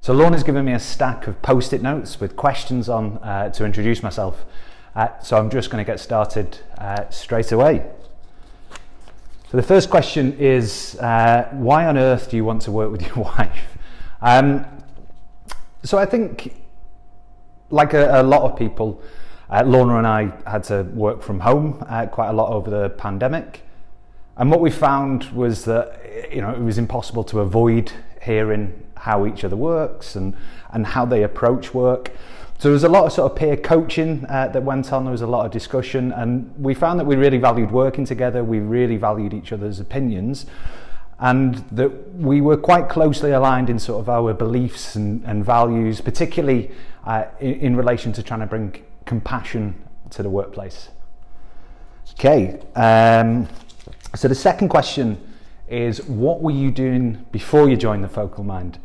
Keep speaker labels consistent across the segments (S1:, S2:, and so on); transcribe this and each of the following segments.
S1: So Lorna's given me a stack of post-it notes with questions on to introduce myself. So I'm just going to get started straight away. So the first question is, why on earth do you want to work with your wife? So I think, like a lot of people, Lorna and I had to work from home quite a lot over the pandemic. And what we found was that, it was impossible to avoid hearing how each other works and how they approach work. So there was a lot of sort of peer coaching that went on. There was a lot of discussion, and we found that we really valued working together. We really valued each other's opinions, and that we were quite closely aligned in sort of our beliefs and values, particularly in relation to trying to bring compassion to the workplace. Okay, so the second question is, what were you doing before you joined the Focal Mind?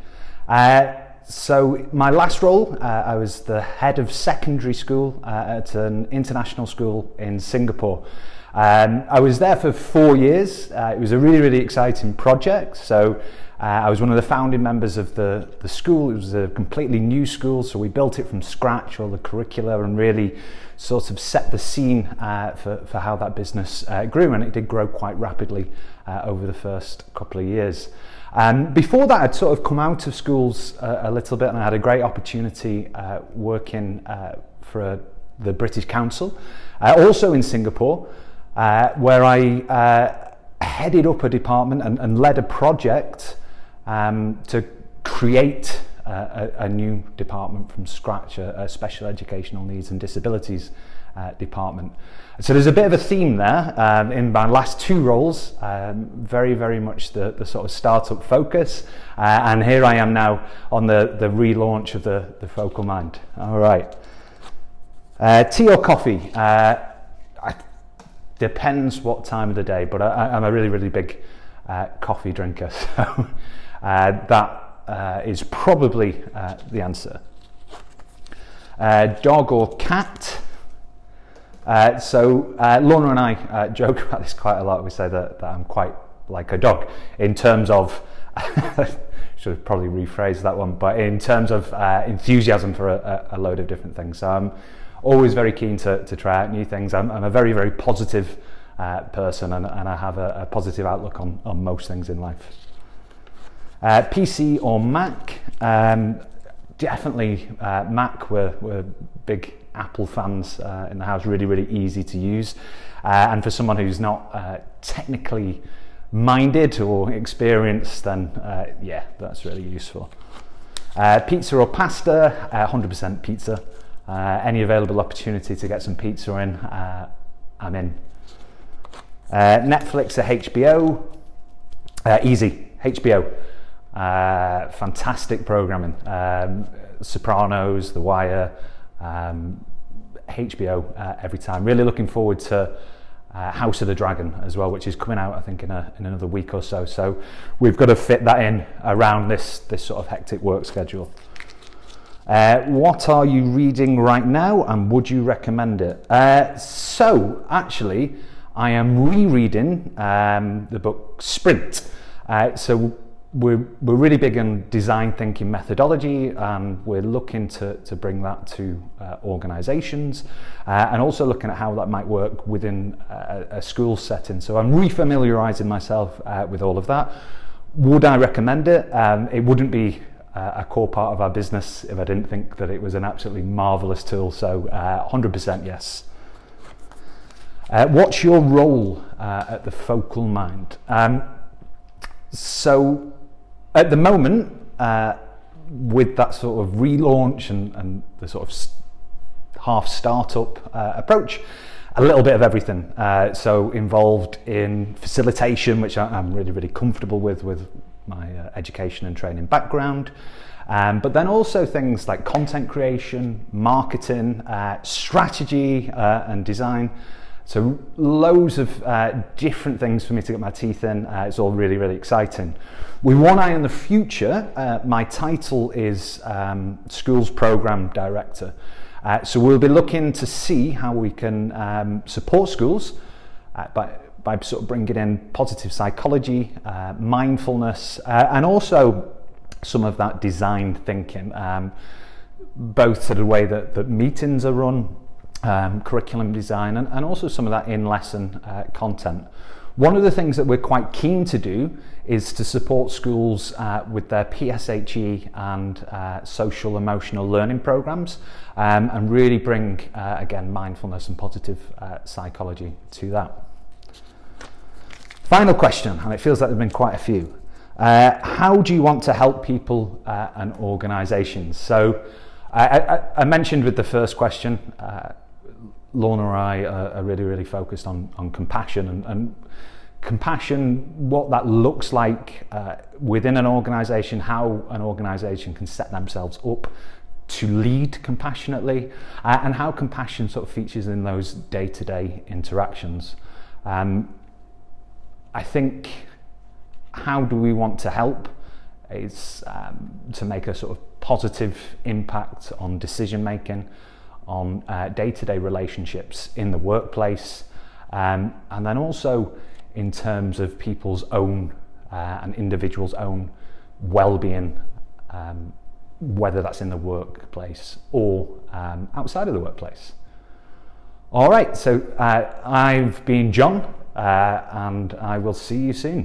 S1: So my last role, I was the head of secondary school at an international school in Singapore. I was there for 4 years. It was a really, really exciting project. So I was one of the founding members of the school. It was a completely new school, so we built it from scratch, all the curricula, and really sort of set the scene for how that business grew, and it did grow quite rapidly over the first couple of years. Before that, I'd sort of come out of schools a little bit, and I had a great opportunity working for the British Council, also in Singapore, where I headed up a department and led a project to create a new department from scratch, a special educational needs and disabilities department. So there's a bit of a theme there in my last two roles, very, very much the sort of startup focus, and here I am now on the relaunch of the Focal Mind. All right, tea or coffee? Depends what time of the day, but I'm a really, really big coffee drinker, so that is probably the answer. Dog or cat? So Lorna and I joke about this quite a lot. We say that I'm quite like a dog in terms of, should have probably rephrased that one, but in terms of enthusiasm for a load of different things. So I'm always very keen to try out new things. I'm a very, very positive person, and I have a positive outlook on most things in life. PC or Mac? Definitely Mac. We're big Apple fans in the house. Really, really easy to use, and for someone who's not technically minded or experienced, then yeah, that's really useful. Pizza or pasta? 100% pizza. Any available opportunity to get some pizza in, I'm in. Netflix or HBO? Easy, HBO. Fantastic programming. Sopranos, The Wire, HBO every time. Really looking forward to House of the Dragon as well, which is coming out I think in another week or so. So we've got to fit that in around this sort of hectic work schedule. What are you reading right now, and would you recommend it? So actually, I am rereading the book Sprint. So we're really big on design thinking methodology, and we're looking to bring that to organisations, and also looking at how that might work within a school setting. So I'm refamiliarising myself with all of that. Would I recommend it? It wouldn't be a core part of our business if I didn't think that it was an absolutely marvellous tool. So 100% yes. What's your role at the Focal Mind? So at the moment, with that sort of relaunch and the sort of half startup approach, a little bit of everything. So involved in facilitation, which I'm really, really comfortable with my education and training background. But then also things like content creation, marketing, strategy and design. So loads of different things for me to get my teeth in. It's all really, really exciting. With one eye on the future, my title is Schools Programme Director. So we'll be looking to see how we can support schools by sort of bringing in positive psychology, mindfulness, and also some of that design thinking, both to the way that meetings are run, curriculum design, and also some of that in-lesson content. One of the things that we're quite keen to do is to support schools with their PSHE and social emotional learning programs, and really bring, again, mindfulness and positive psychology to that. Final question, and it feels like there have been quite a few. How do you want to help people and organisations? So I mentioned with the first question, Lorna and I are really focused on compassion and compassion, what that looks like within an organisation, how an organisation can set themselves up to lead compassionately, and how compassion sort of features in those day-to-day interactions. I think, how do we want to help is to make a sort of positive impact on decision making, on day-to-day relationships in the workplace, and then also in terms of people's own and individuals' own well-being, whether that's in the workplace or outside of the workplace. All right, so I've been John, and I will see you soon.